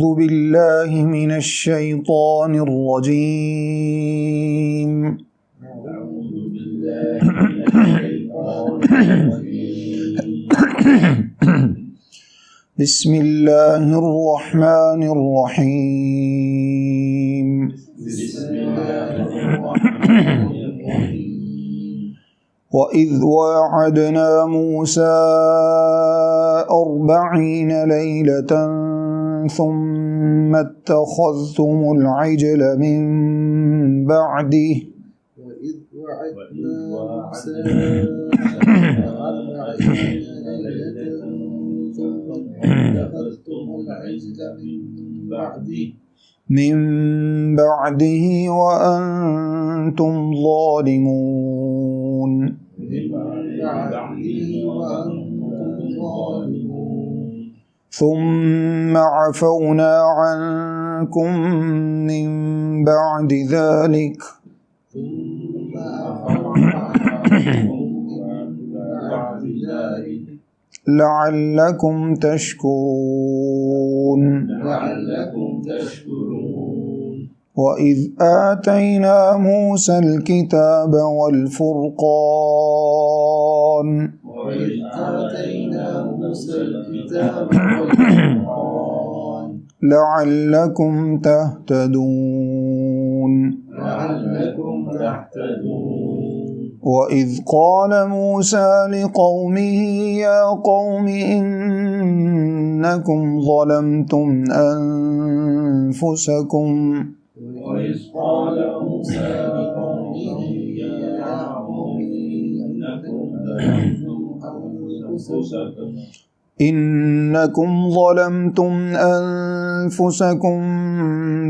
أعوذ بالله من الشيطان الرجيم بسم الله الرحمن الرحيم وإذ واعدنا موسى 40 ليلة ثم اتخذتم العجل من بعده وإذ وعدنا موسى 40 ليلة ثم اتخذتم العجل من بعده وأنتم ظالمون ثم عفونا عنكم من بعد ذلك لعلكم تشكرون وإذ آتينا موسى الكتاب والفرقان لعلكم تهتدون وإذ قال موسى لقومه يا قوم إنكم ظلمتم أنفسكم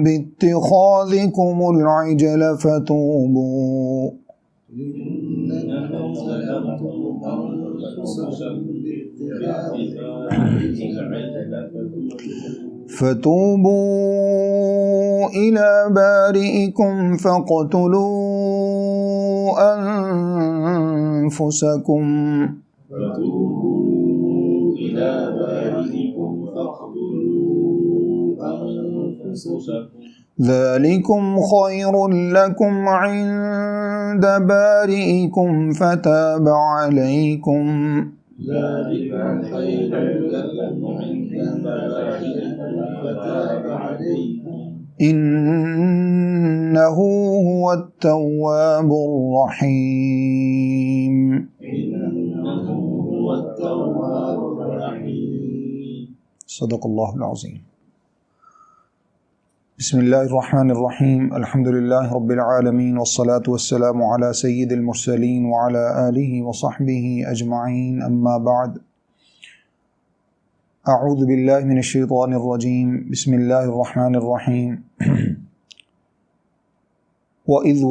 باتخاذكم العجل فتوبوا إلى بارئكم فاقتلوا أنفسكم ذلكم خير لكم عند بارئكم فتاب عليكم إنه هو التواب الرحيم صدق الله العظيم بسم الله الرحمن الرحيم الحمد لله رب العالمين والصلاة والسلام على سيد المرسلين وعلى آله وصحبه أجمعين أما بعد أعوذ بالله من الشيطان الرجيم بسم الله الرحمن الرحيم وإذ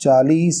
40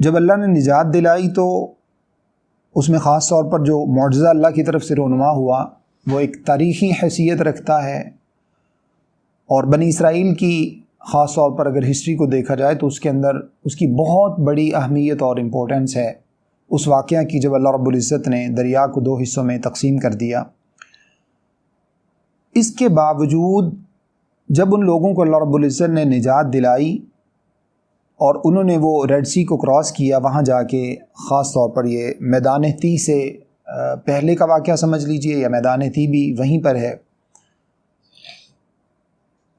جب اللہ نے نجات دلائی تو اس میں خاص طور پر جو معجزہ اللہ کی طرف سے رونما ہوا وہ ایک تاریخی حیثیت رکھتا ہے، اور بنی اسرائیل کی خاص طور پر اگر ہسٹری کو دیکھا جائے تو اس کے اندر اس کی بہت بڑی اہمیت اور امپورٹنس ہے اس واقعہ کی جب اللہ رب العزت نے دریا کو 2 حصوں میں تقسیم کر دیا۔ اس کے باوجود جب ان لوگوں کو اللہ رب العزت نے نجات دلائی اور انہوں نے وہ ریڈ سی کو کراس کیا، وہاں جا کے خاص طور پر یہ میدان تی سے پہلے کا واقعہ سمجھ لیجئے، یا میدان تی بھی وہیں پر ہے،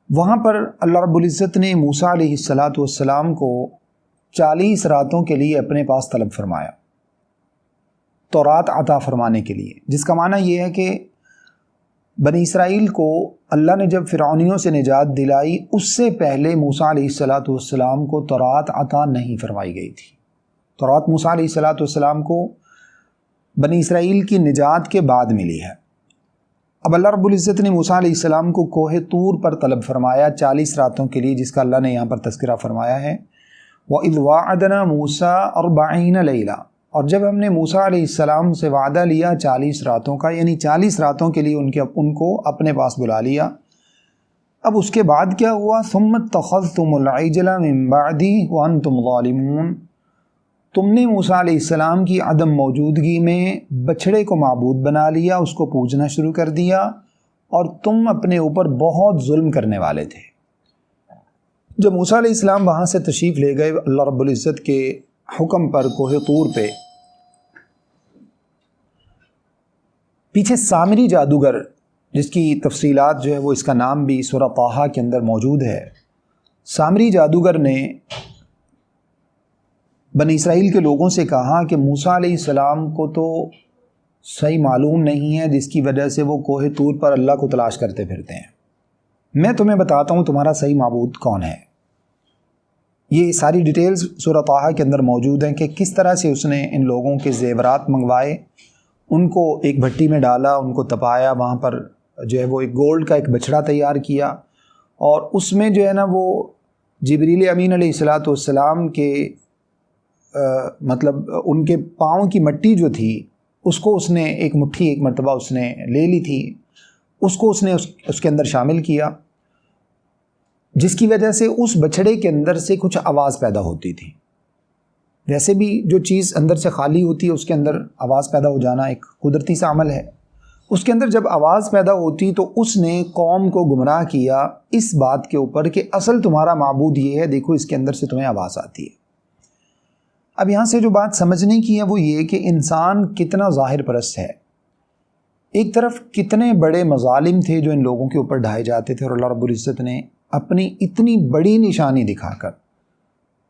وہاں پر اللہ رب العزت نے موسیٰ علیہ السلام کو 40 راتوں کے لیے اپنے پاس طلب فرمایا، تورات عطا فرمانے کے لیے، جس کا معنی یہ ہے کہ بنی اسرائیل کو اللہ نے جب فرعونیوں سے نجات دلائی اس سے پہلے موسیٰ علیہ السلام کو تورات عطا نہیں فرمائی گئی تھی۔ تورات موسیٰ علیہ السلام کو بنی اسرائیل کی نجات کے بعد ملی ہے۔ اب اللہ رب العزت نے موسیٰ علیہ السلام کو کوہ طور پر طلب فرمایا 40 راتوں کے لیے، جس کا اللہ نے یہاں پر تذکرہ فرمایا ہے، وَإِذْ وَاعَدْنَا مُوسَىٰ 40 لَيْلَةً، اور جب ہم نے موسیٰ علیہ السلام سے وعدہ لیا 40 راتوں کا، یعنی 40 راتوں کے لیے ان کو اپنے پاس بلا لیا۔ اب اس کے بعد کیا ہوا؟ ثُمَّ اتَّخَذْتُمُ الْعِجْلَ مِن بَعْدِهِ وَأَنْتُمْ ظَالِمُونَ، تم نے موسیٰ علیہ السلام کی عدم موجودگی میں بچھڑے کو معبود بنا لیا، اس کو پوجنا شروع کر دیا، اور تم اپنے اوپر بہت ظلم کرنے والے تھے۔ جب موسیٰ علیہ السلام وہاں سے تشریف لے گئے اللہ رب العزت کے حکم پر کوہ طور پہ، پیچھے سامری جادوگر، جس کی تفصیلات جو ہے وہ اس کا نام بھی سورہ طٰہٰ کے اندر موجود ہے، سامری جادوگر نے بنی اسرائیل کے لوگوں سے کہا کہ موسیٰ علیہ السلام کو تو صحیح معلوم نہیں ہے، جس کی وجہ سے وہ کوہ طور پر اللہ کو تلاش کرتے پھرتے ہیں، میں تمہیں بتاتا ہوں تمہارا صحیح معبود کون ہے۔ یہ ساری ڈیٹیلز سورہ طٰہٰ کے اندر موجود ہیں کہ کس طرح سے اس نے ان لوگوں کے زیورات منگوائے، ان کو ایک بھٹی میں ڈالا، ان کو تپایا، وہاں پر جو ہے وہ ایک گولڈ کا ایک بچھڑا تیار کیا، اور اس میں جو ہے نا وہ جبریل امین علیہ السلام کے مطلب ان کے پاؤں کی مٹی جو تھی اس کو اس نے ایک مٹھی ایک مرتبہ اس نے لے لی تھی، اس کو اس نے اس کے اندر شامل کیا، جس کی وجہ سے اس بچھڑے کے اندر سے کچھ آواز پیدا ہوتی تھی۔ ویسے بھی جو چیز اندر سے خالی ہوتی ہے اس کے اندر آواز پیدا ہو جانا ایک قدرتی سا عمل ہے، اس کے اندر جب آواز پیدا ہوتی تو اس نے قوم کو گمراہ کیا اس بات کے اوپر کہ اصل تمہارا معبود یہ ہے، دیکھو اس کے اندر سے تمہیں آواز آتی ہے۔ اب یہاں سے جو بات سمجھنے کی ہے وہ یہ کہ انسان کتنا ظاہر پرست ہے، ایک طرف کتنے بڑے مظالم تھے جو ان لوگوں کے اوپر ڈھائے جاتے تھے، اور اللہ رب العزت نے اپنی اتنی بڑی نشانی دکھا کر،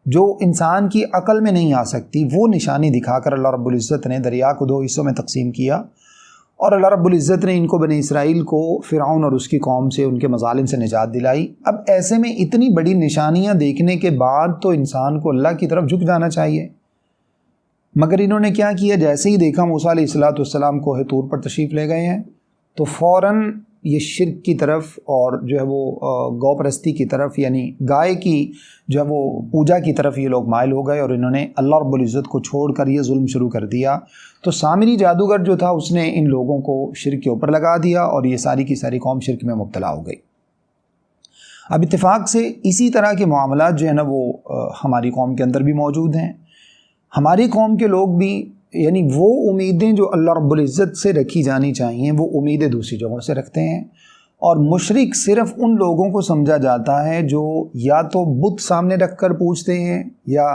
جو انسان کی عقل میں نہیں آ سکتی، وہ نشانی دکھا کر اللہ رب العزت نے دریا کو 2 حصوں میں تقسیم کیا، اور اللہ رب العزت نے ان کو بنی اسرائیل کو فرعون اور اس کی قوم سے ان کے مظالم سے نجات دلائی۔ اب ایسے میں اتنی بڑی نشانیاں دیکھنے کے بعد تو انسان کو اللہ کی طرف جھک جانا چاہیے، مگر انہوں نے کیا کیا؟ جیسے ہی دیکھا موسیٰ علیہ السلام کوہ طور پر تشریف لے گئے ہیں تو فوراً یہ شرک کی طرف اور جو ہے وہ گو پرستی کی طرف، یعنی گائے کی جو ہے وہ پوجا کی طرف یہ لوگ مائل ہو گئے، اور انہوں نے اللہ رب العزت کو چھوڑ کر یہ ظلم شروع کر دیا۔ تو سامری جادوگر جو تھا اس نے ان لوگوں کو شرک کے اوپر لگا دیا، اور یہ ساری کی ساری قوم شرک میں مبتلا ہو گئی۔ اب اتفاق سے اسی طرح کے معاملات جو ہے نا وہ ہماری قوم کے اندر بھی موجود ہیں۔ ہماری قوم کے لوگ بھی یعنی وہ امیدیں جو اللہ رب العزت سے رکھی جانی چاہیے وہ امیدیں دوسری جگہوں سے رکھتے ہیں، اور مشرک صرف ان لوگوں کو سمجھا جاتا ہے جو یا تو بت سامنے رکھ کر پوجتے ہیں یا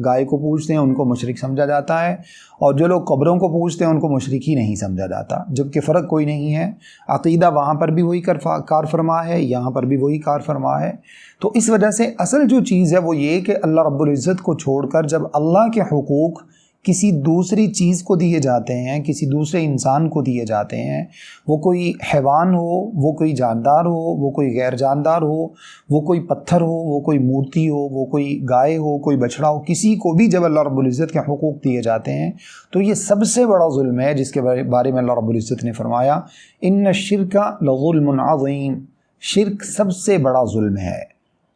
گائے کو پوجتے ہیں، ان کو مشرک سمجھا جاتا ہے، اور جو لوگ قبروں کو پوجتے ہیں ان کو مشرک ہی نہیں سمجھا جاتا، جبکہ فرق کوئی نہیں ہے، عقیدہ وہاں پر بھی وہی کار فرما ہے، یہاں پر بھی وہی کار فرما ہے۔ تو اس وجہ سے اصل جو چیز ہے وہ یہ کہ اللہ رب العزت کو چھوڑ کر جب اللہ کے حقوق کسی دوسری چیز کو دیے جاتے ہیں، کسی دوسرے انسان کو دیے جاتے ہیں، وہ کوئی حیوان ہو، وہ کوئی جاندار ہو، وہ کوئی غیر جاندار ہو، وہ کوئی پتھر ہو، وہ کوئی مورتی ہو، وہ کوئی گائے ہو، کوئی بچڑا ہو، کسی کو بھی جب اللہ رب العزت کے حقوق دیے جاتے ہیں تو یہ سب سے بڑا ظلم ہے، جس کے بارے میں اللہ رب العزت نے فرمایا ان الشرک لظلم عظیم، شرک سب سے بڑا ظلم ہے۔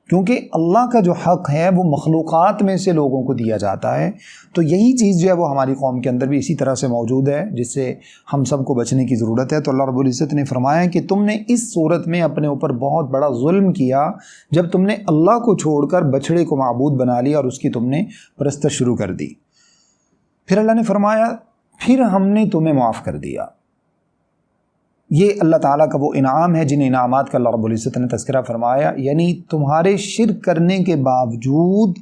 کیونکہ اللہ کا جو حق ہے وہ مخلوقات میں سے لوگوں کو دیا جاتا ہے. تو یہی چیز جو ہے وہ ہماری قوم کے اندر بھی اسی طرح سے موجود ہے جس سے ہم سب کو بچنے کی ضرورت ہے. تو اللہ رب العزت نے فرمایا کہ تم نے اس صورت میں اپنے اوپر بہت بڑا ظلم کیا جب تم نے اللہ کو چھوڑ کر بچڑے کو معبود بنا لیا اور اس کی تم نے پرستش شروع کر دی. پھر اللہ نے فرمایا پھر ہم نے تمہیں معاف کر دیا. یہ اللہ تعالیٰ کا وہ انعام ہے جن انعامات کا اللہ رب العزت نے تذکرہ فرمایا. یعنی تمہارے شرک کرنے کے باوجود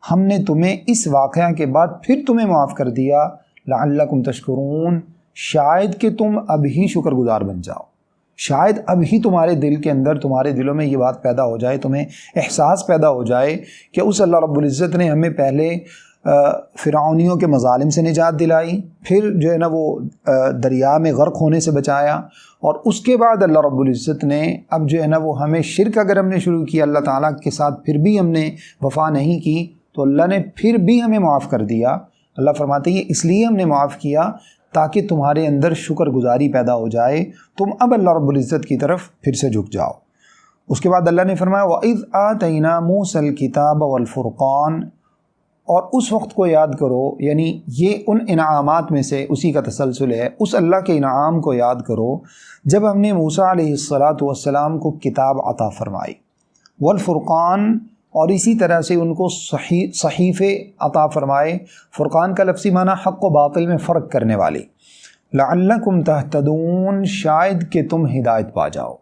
ہم نے تمہیں اس واقعہ کے بعد پھر تمہیں معاف کر دیا. لعلکم تشکرون، شاید کہ تم اب ہی شکر گزار بن جاؤ، شاید اب ہی تمہارے دل کے اندر، تمہارے دلوں میں یہ بات پیدا ہو جائے، تمہیں احساس پیدا ہو جائے کہ اس اللہ رب العزت نے ہمیں پہلے فرعونیوں کے مظالم سے نجات دلائی، پھر جو ہے نا وہ دریا میں غرق ہونے سے بچایا، اور اس کے بعد اللہ رب العزت نے اب جو ہے نا وہ ہمیں شرک اگر ہم نے شروع کیا اللہ تعالیٰ کے ساتھ پھر بھی ہم نے وفا نہیں کی تو اللہ نے پھر بھی ہمیں معاف کر دیا. اللہ فرماتے ہیں اس لیے ہم نے معاف کیا تاکہ تمہارے اندر شکر گزاری پیدا ہو جائے، تم اب اللہ رب العزت کی طرف پھر سے جھک جاؤ. اس کے بعد اللہ نے فرمایا وَإِذْ آتَيْنَا مُوسَى الْكِتَابَ وَالْفُرْقَانَ، اور اس وقت کو یاد کرو، یعنی یہ ان انعامات میں سے اسی کا تسلسل ہے، اس اللہ کے انعام کو یاد کرو جب ہم نے موسیٰ علیہ السلام کو کتاب عطا فرمائی، والفرقان، اور اسی طرح سے ان کو صحیفے عطا فرمائے. فرقان کا لفظی معنی حق و باطل میں فرق کرنے والی. لعلکم تہتدون، شاید کہ تم ہدایت پا جاؤ.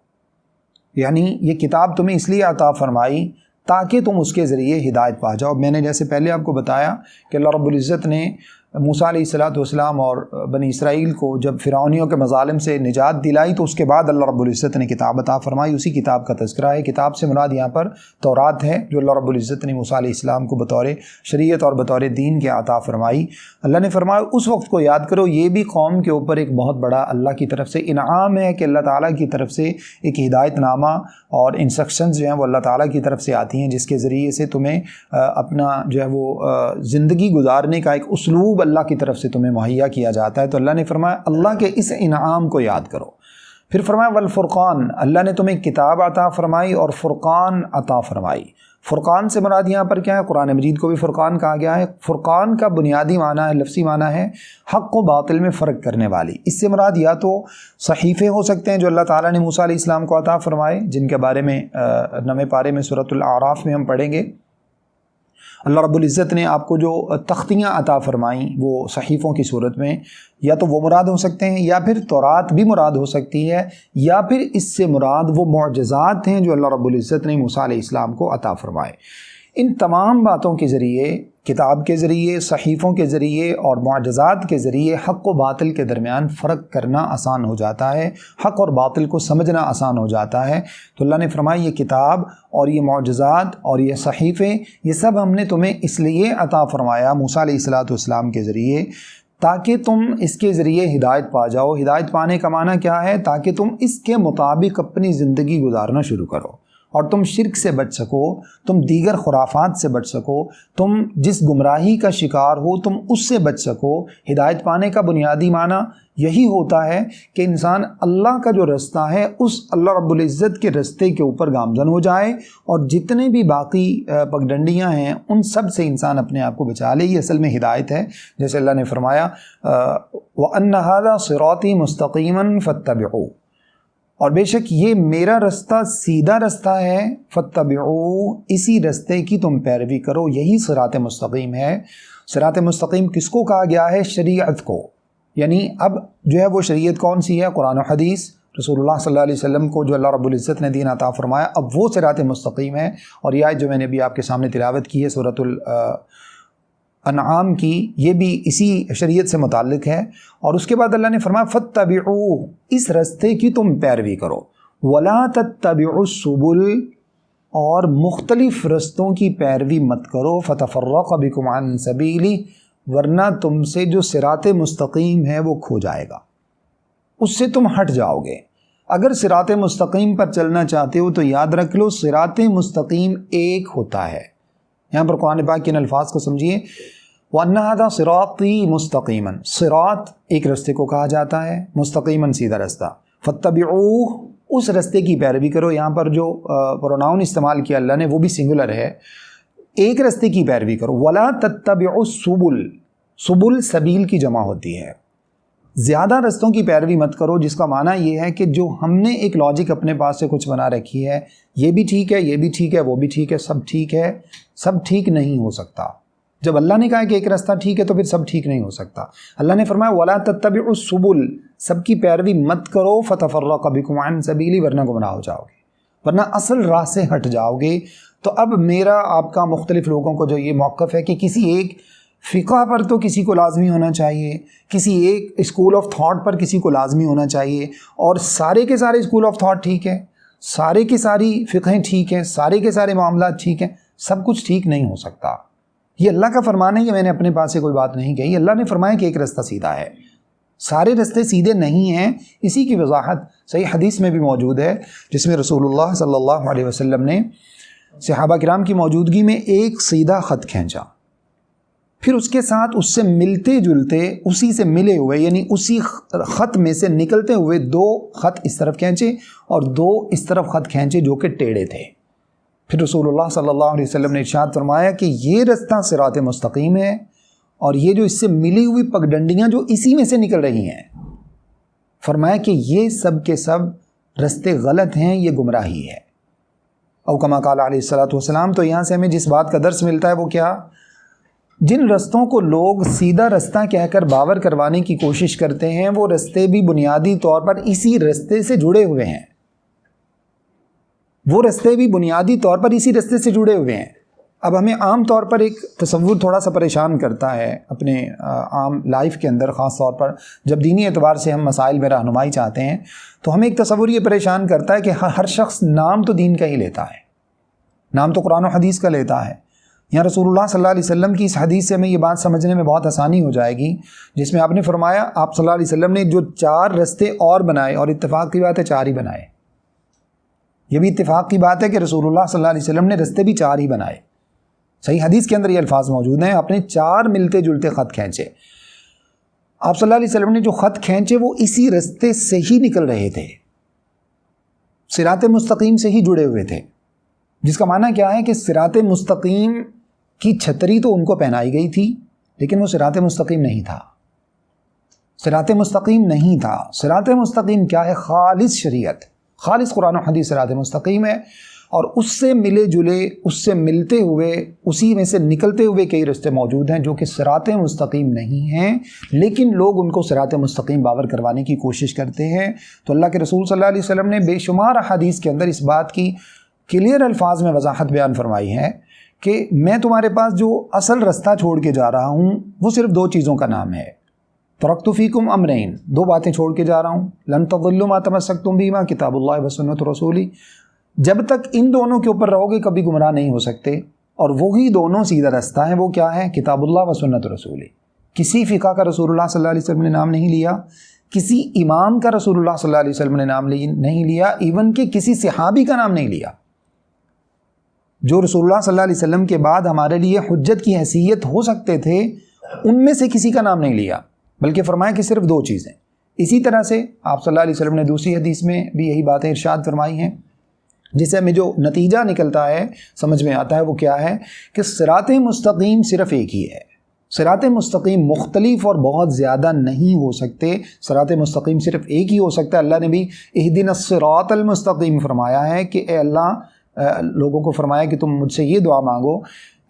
یعنی یہ کتاب تمہیں اس لیے عطا فرمائی تاکہ تم اس کے ذریعے ہدایت پا جاؤ. میں نے جیسے پہلے آپ کو بتایا کہ اللہ رب العزت نے موسیٰ علیہ السلام اور بنی اسرائیل کو جب فرعونیوں کے مظالم سے نجات دلائی تو اس کے بعد اللہ رب العزت نے کتاب عطا فرمائی. اسی کتاب کا تذکرہ ہے. کتاب سے مراد یہاں پر تورات ہے جو اللہ رب العزت نے موسیٰ علیہ السلام کو بطور شریعت اور بطور دین کے عطا فرمائی. اللہ نے فرمایا اس وقت کو یاد کرو، یہ بھی قوم کے اوپر ایک بہت بڑا اللہ کی طرف سے انعام ہے کہ اللہ تعالیٰ کی طرف سے ایک ہدایت نامہ اور انسٹرکشنز جو ہیں وہ اللہ تعالیٰ کی طرف سے آتی ہیں جس کے ذریعے سے تمہیں اپنا جو ہے وہ زندگی گزارنے کا ایک اسلوب اللہ کی طرف سے تمہیں مہیا کیا جاتا ہے. تو اللہ نے فرمایا اللہ کے اس انعام کو یاد کرو. پھر فرمایا والفرقان، اللہ نے تمہیں کتاب عطا فرمائی اور فرقان عطا فرمائی. فرقان سے مراد یہاں پر کیا ہے؟ قرآن مجید کو بھی فرقان کہا گیا ہے. فرقان کا بنیادی معنی ہے، لفظی معنی ہے حق و باطل میں فرق کرنے والی. اس سے مراد یا تو صحیفے ہو سکتے ہیں جو اللہ تعالیٰ نے موسیٰ علیہ السلام کو عطا فرمائے، جن کے بارے میں 9ویں پارے میں سورۃ الاعراف میں ہم پڑھیں گے. اللہ رب العزت نے آپ کو جو تختیاں عطا فرمائیں وہ صحیفوں کی صورت میں، یا تو وہ مراد ہو سکتے ہیں، یا پھر تورات بھی مراد ہو سکتی ہے، یا پھر اس سے مراد وہ معجزات ہیں جو اللہ رب العزت نے موسیٰ علیہ السلام کو عطا فرمائے. ان تمام باتوں کے ذریعے، کتاب کے ذریعے، صحیفوں کے ذریعے اور معجزات کے ذریعے حق و باطل کے درمیان فرق کرنا آسان ہو جاتا ہے، حق اور باطل کو سمجھنا آسان ہو جاتا ہے. تو اللہ نے فرمایا یہ کتاب اور یہ معجزات اور یہ صحیفے یہ سب ہم نے تمہیں اس لیے عطا فرمایا موسیٰ علیہ السلام کے ذریعے تاکہ تم اس کے ذریعے ہدایت پا جاؤ. ہدایت پانے کا معنی کیا ہے؟ تاکہ تم اس کے مطابق اپنی زندگی گزارنا شروع کرو اور تم شرک سے بچ سکو، تم دیگر خرافات سے بچ سکو، تم جس گمراہی کا شکار ہو تم اس سے بچ سکو. ہدایت پانے کا بنیادی معنی یہی ہوتا ہے کہ انسان اللہ کا جو رستہ ہے اس اللہ رب العزت کے رستے کے اوپر گامزن ہو جائے اور جتنے بھی باقی پگڈنڈیاں ہیں ان سب سے انسان اپنے آپ کو بچا لے. یہ اصل میں ہدایت ہے. جیسے اللہ نے فرمایا وَأَنَّ هَذَا صِرَاطِي مُسْتَقِيمًا فَاتَّبِعُوهُ، اور بے شک یہ میرا رستہ سیدھا رستہ ہے. فَاتَّبِعُوهُ، اسی رستے کی تم پیروی کرو، یہی صراط مستقیم ہے. صراط مستقیم کس کو کہا گیا ہے؟ شریعت کو. یعنی اب جو ہے وہ شریعت کون سی ہے؟ قرآن و حدیث، رسول اللہ صلی اللہ علیہ وسلم کو جو اللہ رب العزت نے دین عطا فرمایا، اب وہ صراط مستقیم ہے. اور یہ آیت جو میں نے بھی آپ کے سامنے تلاوت کی ہے سورۃ انعام کی، یہ بھی اسی شریعت سے متعلق ہے. اور اس کے بعد اللہ نے فرمایا فَاتَّبِعُوهُ، اس رستے کی تم پیروی کرو. وَلَا تَتَّبِعُوا السُّبُلَ، اور مختلف رستوں کی پیروی مت کرو. فَتَفَرَّقَ بِكُمْ عَنْ سَبِيلِهِ، ورنہ تم سے جو صراط مستقیم ہے وہ کھو جائے گا، اس سے تم ہٹ جاؤ گے. اگر صراط مستقیم پر چلنا چاہتے ہو تو یاد رکھ لو صراط مستقیم ایک ہوتا ہے. یہاں پر قرآن پاک کے ان الفاظ کو سمجھیے. وَأَنَّ هَذَا صِرَاطِي مُسْتَقِيمًا، صراط ایک رستے کو کہا جاتا ہے، مستقیماً سیدھا رستہ. فَاتَّبِعُوهُ، اس رستے کی پیروی کرو. یہاں پر جو پروناؤن استعمال کیا اللہ نے وہ بھی سنگولر ہے. ایک رستے کی پیروی کرو. ولا تتبعوا السبل، سبل سبیل کی جمع ہوتی ہے. زیادہ رستوں کی پیروی مت کرو، جس کا معنی یہ ہے کہ جو ہم نے ایک لاجک اپنے پاس سے کچھ بنا رکھی ہے، یہ بھی ٹھیک ہے، یہ بھی ٹھیک ہے، وہ بھی ٹھیک ہے، سب ٹھیک ہے، سب ٹھیک نہیں ہو سکتا. جب اللہ نے کہا کہ ایک رستہ ٹھیک ہے تو پھر سب ٹھیک نہیں ہو سکتا. اللہ نے فرمایا وَلَا تَتَّبِعُوا السُّبُلَ، سب کی پیروی مت کرو، فَتَفَرَّقَ بِكُمْ عَنْ سَبِيلِهِ، ورنہ گمراہ ہو جاؤ گے، ورنہ اصل راہ سے ہٹ جاؤ گے. تو اب میرا آپ کا مختلف لوگوں کو جو یہ موقف ہے کہ کسی ایک فقہ پر تو کسی کو لازمی ہونا چاہیے، کسی ایک اسکول آف تھاٹ پر کسی کو لازمی ہونا چاہیے، اور سارے کے سارے اسکول آف تھاٹ ٹھیک ہے، سارے کی ساری فقہیں ٹھیک ہیں، سارے کے سارے معاملات ٹھیک ہیں. سب کچھ ٹھیک نہیں ہو سکتا. یہ اللہ کا فرمان ہے، یہ میں نے اپنے پاس سے کوئی بات نہیں کہی. اللہ نے فرمایا کہ ایک رستہ سیدھا ہے، سارے رستے سیدھے نہیں ہیں. اسی کی وضاحت صحیح حدیث میں بھی موجود ہے، جس میں رسول اللہ صلی اللہ علیہ وسلم نے صحابہ کرام کی موجودگی میں ایک سیدھا خط کھینچا، پھر اس کے ساتھ اس سے ملتے جلتے، اسی سے ملے ہوئے، یعنی اسی خط میں سے نکلتے ہوئے 2 خط اس طرف کھینچے اور 2 اس طرف خط کھینچے جو کہ ٹیڑھے تھے. پھر رسول اللہ صلی اللہ علیہ وسلم نے ارشاد فرمایا کہ یہ رستہ صراط مستقیم ہے، اور یہ جو اس سے ملی ہوئی پگڈنڈیاں جو اسی میں سے نکل رہی ہیں، فرمایا کہ یہ سب کے سب رستے غلط ہیں، یہ گمراہی ہے. او کما قال علیہ الصلوۃ والسلام. تو یہاں سے ہمیں جس بات کا درس ملتا ہے وہ کیا؟ جن رستوں کو لوگ سیدھا رستہ کہہ کر باور کروانے کی کوشش کرتے ہیں، وہ رستے بھی بنیادی طور پر اسی رستے سے جڑے ہوئے ہیں. وہ رستے بھی بنیادی طور پر اسی رستے سے جڑے ہوئے ہیں. اب ہمیں عام طور پر ایک تصور تھوڑا سا پریشان کرتا ہے اپنے عام لائف کے اندر، خاص طور پر جب دینی اعتبار سے ہم مسائل میں رہنمائی چاہتے ہیں، تو ہمیں ایک تصور یہ پریشان کرتا ہے کہ ہر شخص نام تو دین کا ہی لیتا ہے، نام تو قرآن و حدیث کا لیتا ہے. یہاں رسول اللہ صلی اللہ علیہ وسلم کی اس حدیث سے ہمیں یہ بات سمجھنے میں بہت آسانی ہو جائے گی، جس میں آپ نے فرمایا، آپ صلی اللہ علیہ وسلم نے جو 4 رستے اور بنائے، اور اتفاق کی بات ہے 4 ہی بنائے. یہ بھی اتفاق کی بات ہے کہ رسول اللہ صلی اللہ علیہ وسلم نے رستے بھی 4 ہی بنائے. صحیح حدیث کے اندر یہ الفاظ موجود ہیں، آپ نے 4 ملتے جلتے خط کھینچے. آپ صلی اللہ علیہ وسلم نے جو خط کھینچے وہ اسی رستے سے ہی نکل رہے تھے، صراط مستقیم سے ہی جڑے ہوئے تھے. جس کا معنی کیا ہے کہ صراط مستقیم کی چھتری تو ان کو پہنائی گئی تھی، لیکن وہ صراط مستقیم نہیں تھا. صراط مستقیم نہیں تھا. صراط مستقیم کیا ہے؟ خالص شریعت، خالص قرآن و حدیث صراط مستقیم ہے. اور اس سے ملے جلے، اس سے ملتے ہوئے، اسی میں سے نکلتے ہوئے کئی رستے موجود ہیں جو کہ صراط مستقیم نہیں ہیں، لیکن لوگ ان کو صراط مستقیم باور کروانے کی کوشش کرتے ہیں. تو اللہ کے رسول صلی اللہ علیہ وسلم نے بے شمار احادیث کے اندر اس بات کی کلیئر الفاظ میں وضاحت بیان فرمائی ہے کہ میں تمہارے پاس جو اصل رستہ چھوڑ کے جا رہا ہوں وہ صرف 2 چیزوں کا نام ہے. ترکت فیکم امرین، 2 باتیں چھوڑ کے جا رہا ہوں. لن تضلوا ما تمسکتم بہما، کتاب اللہ و سنت رسولی. جب تک ان دونوں کے اوپر رہو گے کبھی گمراہ نہیں ہو سکتے، اور وہی دونوں سیدھا رستہ ہیں. وہ کیا ہے؟ کتاب اللہ و سنت رسولی. کسی فقہ کا رسول اللہ صلی اللہ علیہ وسلم نے نام نہیں لیا، کسی امام کا رسول اللہ صلی اللہ علیہ وسلم نے نام نہیں لیا، ایون کہ کسی صحابی کا نام نہیں لیا. جو رسول اللہ صلی اللہ علیہ وسلم کے بعد ہمارے لیے حجت کی حیثیت ہو سکتے تھے، ان میں سے کسی کا نام نہیں لیا، بلکہ فرمایا کہ صرف 2 چیزیں. اسی طرح سے آپ صلی اللہ علیہ وسلم نے دوسری حدیث میں بھی یہی باتیں ارشاد فرمائی ہیں، جس سے ہمیں جو نتیجہ نکلتا ہے، سمجھ میں آتا ہے، وہ کیا ہے کہ صراط مستقیم صرف ایک ہی ہے. صراط مستقیم مختلف اور بہت زیادہ نہیں ہو سکتے. صراط مستقیم صرف ایک ہی ہو سکتا ہے. اللہ نے بھی اہدنا الصراط المستقیم فرمایا ہے کہ اے اللہ، لوگوں کو فرمایا کہ تم مجھ سے یہ دعا مانگو،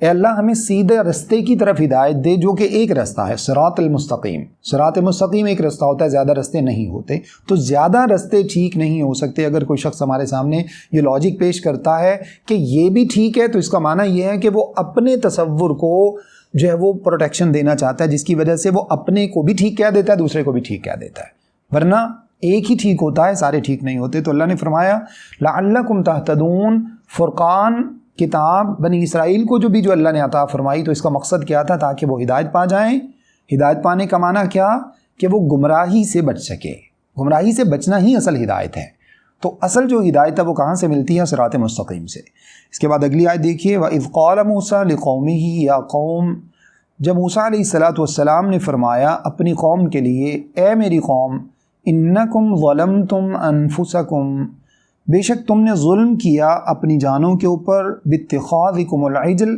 اے اللہ ہمیں سیدھے رستے کی طرف ہدایت دے جو کہ ایک رستہ ہے، صراط المستقیم. صراط مستقیم ایک رستہ ہوتا ہے، زیادہ رستے نہیں ہوتے. تو زیادہ رستے ٹھیک نہیں ہو سکتے. اگر کوئی شخص ہمارے سامنے یہ لاجک پیش کرتا ہے کہ یہ بھی ٹھیک ہے، تو اس کا معنی یہ ہے کہ وہ اپنے تصور کو جو ہے وہ پروٹیکشن دینا چاہتا ہے، جس کی وجہ سے وہ اپنے کو بھی ٹھیک کہہ دیتا ہے، دوسرے کو بھی ٹھیک کہہ دیتا ہے. ورنہ ایک ہی ٹھیک ہوتا ہے، سارے ٹھیک نہیں ہوتے. تو اللہ نے فرمایا لعلکم تہتدون. فرقان کتاب بنی اسرائیل کو جو اللہ نے عطا فرمائی، تو اس کا مقصد کیا تھا؟ تاکہ وہ ہدایت پا جائیں. ہدایت پانے کا معنی کیا؟ کہ وہ گمراہی سے بچ سکے. گمراہی سے بچنا ہی اصل ہدایت ہے. تو اصل جو ہدایت ہے وہ کہاں سے ملتی ہے؟ صراط مستقیم سے. اس کے بعد اگلی آیت دیکھیے، وَإِذْ قَالَ مُوسَىٰ لِقَوْمِهِ يَا قَوْمِ. جب موسیٰ علیہ الصلوۃ والسلام نے فرمایا اپنی قوم کے لیے، اے میری قوم، اِنَّكُمْ ظَلَمْتُمْ أَنفُسَكُمْ، بے شک تم نے ظلم کیا اپنی جانوں کے اوپر باتخاذکم العجل،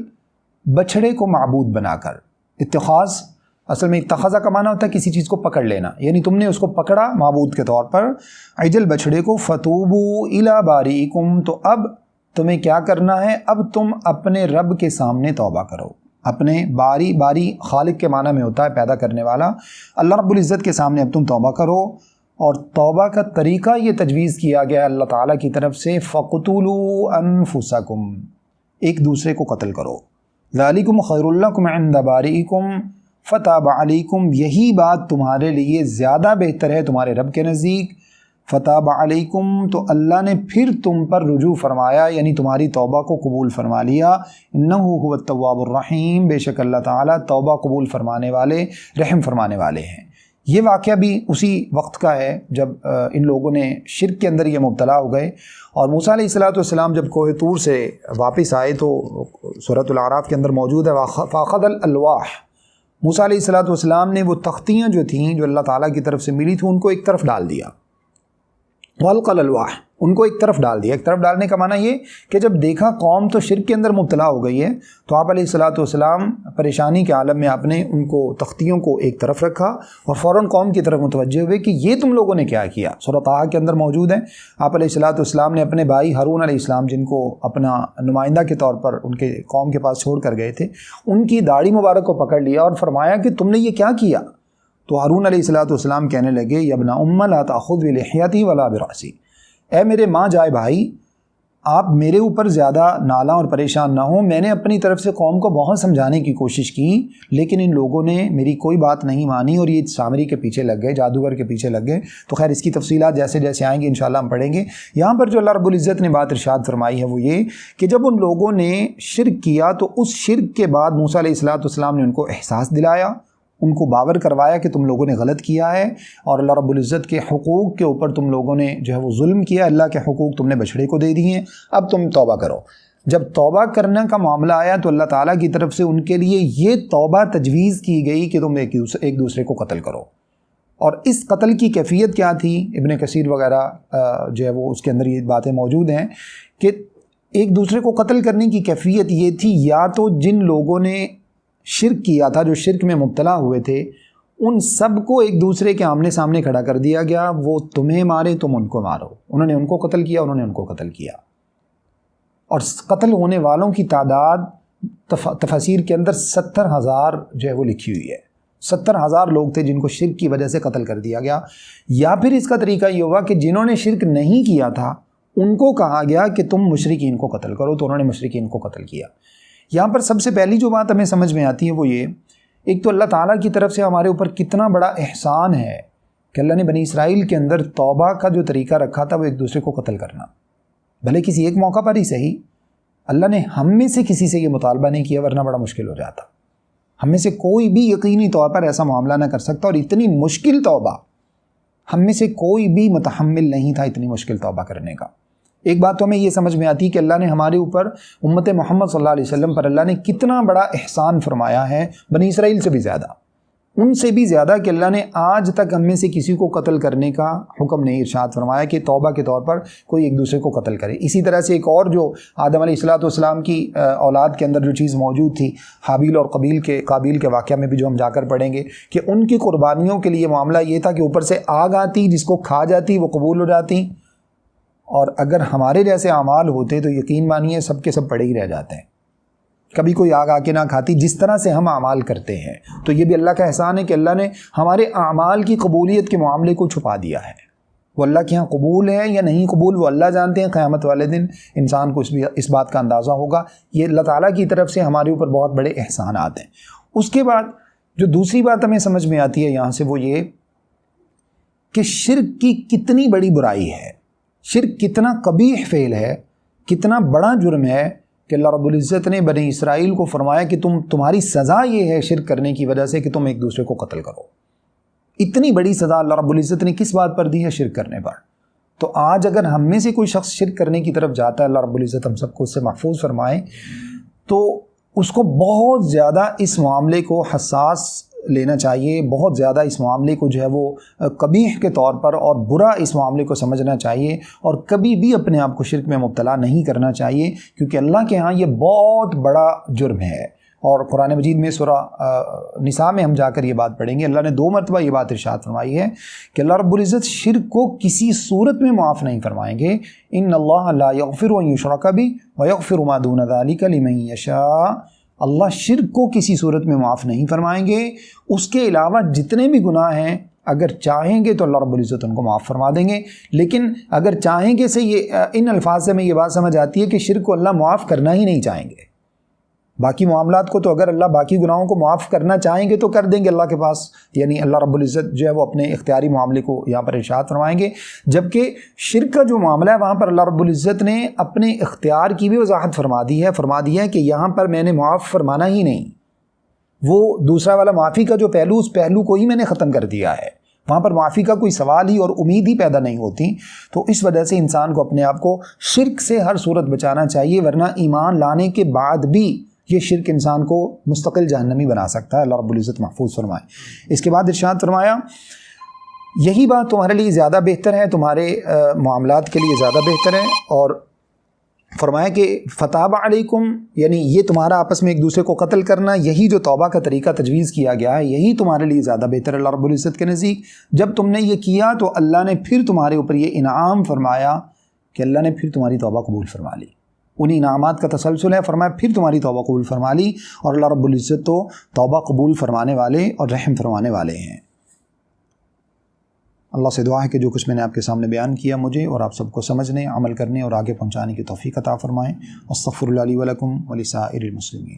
بچھڑے کو معبود بنا کر۔ اتخاذ اصل میں اتخاذہ کا معنی ہوتا ہے کسی چیز کو پکڑ لینا، یعنی تم نے اس کو پکڑا معبود کے طور پر، عجل بچھڑے کو۔ فتوبوا الی باریکم، تو اب تمہیں کیا کرنا ہے، اب تم اپنے رب کے سامنے توبہ کرو۔ اپنے باری خالق کے معنی میں ہوتا ہے پیدا کرنے والا، اللہ رب العزت کے سامنے اب تم توبہ کرو۔ اور توبہ کا طریقہ یہ تجویز کیا گیا اللہ تعالیٰ کی طرف سے، فَقْتُلُوا أَنفُسَكُمْ، ایک دوسرے کو قتل کرو۔ ذَلِكُمْ خَيْرٌ لَكُمْ عِنْدَ بَارِئِكُمْ فَتَابَ عَلَيْكُمْ، یہی بات تمہارے لیے زیادہ بہتر ہے تمہارے رب کے نزدیک۔ فتاب علیکم، تو اللہ نے پھر تم پر رجوع فرمایا، یعنی تمہاری توبہ کو قبول فرما لیا۔ انہ هو التواب الرحیم، بے شک اللہ تعالیٰ توبہ قبول فرمانے والے، رحم فرمانے والے ہیں۔ یہ واقعہ بھی اسی وقت کا ہے جب ان لوگوں نے شرک کے اندر یہ مبتلا ہو گئے، اور موسیٰ علیہ السلام جب کوہ طور سے واپس آئے تو سورۃ الاعراف کے اندر موجود ہے فَأَخَذَ الْأَلْوَاحَ، موسیٰ علیہ السلام نے وہ تختیاں جو تھیں جو اللہ تعالیٰ کی طرف سے ملی تھیں ان کو ایک طرف ڈال دیا۔ وَأَلْقَى الْأَلْوَاحَ، ان کو ایک طرف ڈال دیا۔ ایک طرف ڈالنے کا معنی یہ کہ جب دیکھا قوم تو شرک کے اندر مبتلا ہو گئی ہے، تو آپ علیہ السلام پریشانی کے عالم میں آپ نے ان کو تختیوں کو ایک طرف رکھا اور فوراً قوم کی طرف متوجہ ہوئے کہ یہ تم لوگوں نے کیا کیا۔ سورۃ طٰہٰ کے اندر موجود ہے، آپ علیہ السلام نے اپنے بھائی ہارون علیہ السلام جن کو اپنا نمائندہ کے طور پر ان کے قوم کے پاس چھوڑ کر گئے تھے، ان کی داڑھی مبارک کو پکڑ لیا اور فرمایا کہ تم نے یہ کیا کیا؟ تو ہارون علیہ السلام کہنے لگے یا ابن ام لا تأخذ بلحیتی ولا برأسی، اے میرے ماں جائے بھائی، آپ میرے اوپر زیادہ نالاں اور پریشان نہ ہوں، میں نے اپنی طرف سے قوم کو بہت سمجھانے کی کوشش کی لیکن ان لوگوں نے میری کوئی بات نہیں مانی اور یہ سامری کے پیچھے لگ گئے، جادوگر کے پیچھے لگ گئے۔ تو خیر اس کی تفصیلات جیسے جیسے آئیں گے انشاءاللہ ہم پڑھیں گے۔ یہاں پر جو اللہ رب العزت نے بات ارشاد فرمائی ہے وہ یہ کہ جب ان لوگوں نے شرک کیا تو اس شرک کے بعد موسیٰ علیہ السلام نے ان کو احساس دلایا، ان کو باور کروایا کہ تم لوگوں نے غلط کیا ہے اور اللہ رب العزت کے حقوق کے اوپر تم لوگوں نے جو ہے وہ ظلم کیا، اللہ کے حقوق تم نے بچھڑے کو دے دیے ہیں، اب تم توبہ کرو۔ جب توبہ کرنے کا معاملہ آیا تو اللہ تعالیٰ کی طرف سے ان کے لیے یہ توبہ تجویز کی گئی کہ تم ایک دوسرے کو قتل کرو۔ اور اس قتل کی کیفیت کیا تھی، ابن کثیر وغیرہ جو ہے وہ اس کے اندر یہ باتیں موجود ہیں کہ ایک دوسرے کو قتل کرنے کی کیفیت یہ تھی، یا تو جن لوگوں نے شرک کیا تھا، جو شرک میں مبتلا ہوئے تھے، ان سب کو ایک دوسرے کے آمنے سامنے کھڑا کر دیا گیا، وہ تمہیں مارے تم ان کو مارو، انہوں نے ان کو قتل کیا انہوں نے ان کو قتل کیا۔ اور قتل ہونے والوں کی تعداد تفاسیر کے اندر 70,000 جو ہے وہ لکھی ہوئی ہے، 70,000 لوگ تھے جن کو شرک کی وجہ سے قتل کر دیا گیا۔ یا پھر اس کا طریقہ یہ ہوا کہ جنہوں نے شرک نہیں کیا تھا ان کو کہا گیا کہ تم مشرکین کو قتل کرو، تو انہوں نے مشرکین کو قتل کیا۔ یہاں پر سب سے پہلی جو بات ہمیں سمجھ میں آتی ہے وہ یہ، ایک تو اللہ تعالیٰ کی طرف سے ہمارے اوپر کتنا بڑا احسان ہے کہ اللہ نے بنی اسرائیل کے اندر توبہ کا جو طریقہ رکھا تھا وہ ایک دوسرے کو قتل کرنا، بھلے کسی ایک موقع پر ہی صحیح۔ اللہ نے ہم میں سے کسی سے یہ مطالبہ نہیں کیا ورنہ بڑا مشکل ہو جاتا، ہم میں سے کوئی بھی یقینی طور پر ایسا معاملہ نہ کر سکتا، اور اتنی مشکل توبہ ہم میں سے کوئی بھی متحمل نہیں تھا اتنی مشکل توبہ کرنے کا۔ ایک بات تو ہمیں یہ سمجھ میں آتی ہے کہ اللہ نے ہمارے اوپر امت محمد صلی اللہ علیہ وسلم پر اللہ نے کتنا بڑا احسان فرمایا ہے، بنی اسرائیل سے بھی زیادہ، ان سے بھی زیادہ، کہ اللہ نے آج تک ہم میں سے کسی کو قتل کرنے کا حکم نہیں ارشاد فرمایا کہ توبہ کے طور پر کوئی ایک دوسرے کو قتل کرے۔ اسی طرح سے ایک اور جو آدم علیہ السلام کی اولاد کے اندر جو چیز موجود تھی، حابیل اور قابیل کے واقعہ میں بھی جو ہم جا کر پڑھیں گے کہ ان کی قربانیوں کے لیے معاملہ یہ تھا کہ اوپر سے آگ آتی جس کو کھا جاتی وہ قبول ہو جاتی، اور اگر ہمارے جیسے اعمال ہوتے تو یقین مانیے سب کے سب پڑے ہی رہ جاتے ہیں، کبھی کوئی آگ آ کے نہ کھاتی جس طرح سے ہم اعمال کرتے ہیں۔ تو یہ بھی اللہ کا احسان ہے کہ اللہ نے ہمارے اعمال کی قبولیت کے معاملے کو چھپا دیا ہے، وہ اللہ کے ہاں قبول ہے یا نہیں قبول وہ اللہ جانتے ہیں، قیامت والے دن انسان کو اس بات کا اندازہ ہوگا۔ یہ اللہ تعالیٰ کی طرف سے ہمارے اوپر بہت بڑے احسانات ہیں۔ اس کے بعد جو دوسری بات ہمیں سمجھ میں آتی ہے یہاں سے وہ یہ کہ شرک کی کتنی بڑی برائی ہے، شرک کتنا قبیح فعل ہے، کتنا بڑا جرم ہے کہ اللہ رب العزت نے بنی اسرائیل کو فرمایا کہ تمہاری سزا یہ ہے شرک کرنے کی وجہ سے کہ تم ایک دوسرے کو قتل کرو۔ اتنی بڑی سزا اللہ رب العزت نے کس بات پر دی ہے؟ شرک کرنے پر۔ تو آج اگر ہم میں سے کوئی شخص شرک کرنے کی طرف جاتا ہے، اللہ رب العزت ہم سب کو اس سے محفوظ فرمائے، تو اس کو بہت زیادہ اس معاملے کو حساس لینا چاہیے، بہت زیادہ اس معاملے کو جو ہے وہ قبیح کے طور پر اور برا اس معاملے کو سمجھنا چاہیے، اور کبھی بھی اپنے آپ کو شرک میں مبتلا نہیں کرنا چاہیے، کیونکہ اللہ کے ہاں یہ بہت بڑا جرم ہے۔ اور قرآن مجید میں سورہ نساء میں ہم جا کر یہ بات پڑھیں گے، اللہ نے 2 مرتبہ یہ بات ارشاد فرمائی ہے کہ اللہ رب العزت شرک کو کسی صورت میں معاف نہیں فرمائیں گے۔ ان اللہ لا یغفر ان یشرک بہ ویغفر ما دون ذلک لمن یشاء، اللہ شرک کو کسی صورت میں معاف نہیں فرمائیں گے، اس کے علاوہ جتنے بھی گناہ ہیں اگر چاہیں گے تو اللہ رب العزت ان کو معاف فرما دیں گے۔ لیکن اگر چاہیں گے سے یہ ان الفاظ سے ہمیں یہ بات سمجھ آتی ہے کہ شرک کو اللہ معاف کرنا ہی نہیں چاہیں گے۔ باقی معاملات کو تو اگر اللہ باقی گناہوں کو معاف کرنا چاہیں گے تو کر دیں گے اللہ کے پاس، یعنی اللہ رب العزت جو ہے وہ اپنے اختیاری معاملے کو یہاں پر ارشاد فرمائیں گے، جبکہ شرک کا جو معاملہ ہے وہاں پر اللہ رب العزت نے اپنے اختیار کی بھی وضاحت فرما دی ہے کہ یہاں پر میں نے معاف فرمانا ہی نہیں، وہ دوسرا والا معافی کا جو پہلو، اس پہلو کو ہی میں نے ختم کر دیا ہے، وہاں پر معافی کا کوئی سوال ہی اور امید ہی پیدا نہیں ہوتی۔ تو اس وجہ سے انسان کو اپنے آپ کو شرک سے ہر صورت بچانا چاہیے، ورنہ ایمان لانے کے بعد بھی یہ شرک انسان کو مستقل جہنمی بنا سکتا ہے، اللہ رب العزت محفوظ فرمائے۔ اس کے بعد ارشاد فرمایا یہی بات تمہارے لیے زیادہ بہتر ہے، تمہارے معاملات کے لیے زیادہ بہتر ہے، اور فرمایا کہ فتاب علیکم، یعنی یہ تمہارا آپس میں ایک دوسرے کو قتل کرنا، یہی جو توبہ کا طریقہ تجویز کیا گیا ہے یہی تمہارے لیے زیادہ بہتر ہے اللہ رب العزت کے نزدیک۔ جب تم نے یہ کیا تو اللہ نے پھر تمہارے اوپر یہ انعام فرمایا کہ اللہ نے پھر تمہاری توبہ قبول فرما لی، انہی انعامات کا تسلسل ہے، فرمایا پھر تمہاری توبہ قبول فرما لی، اور اللہ رب العزت تو توبہ قبول فرمانے والے اور رحم فرمانے والے ہیں۔ اللہ سے دعا ہے کہ جو کچھ میں نے آپ کے سامنے بیان کیا مجھے اور آپ سب کو سمجھنے، عمل کرنے اور آگے پہنچانے کی توفیق عطا فرمائیں۔ استغفر اللہ لی ولکم ولسائر المسلمین۔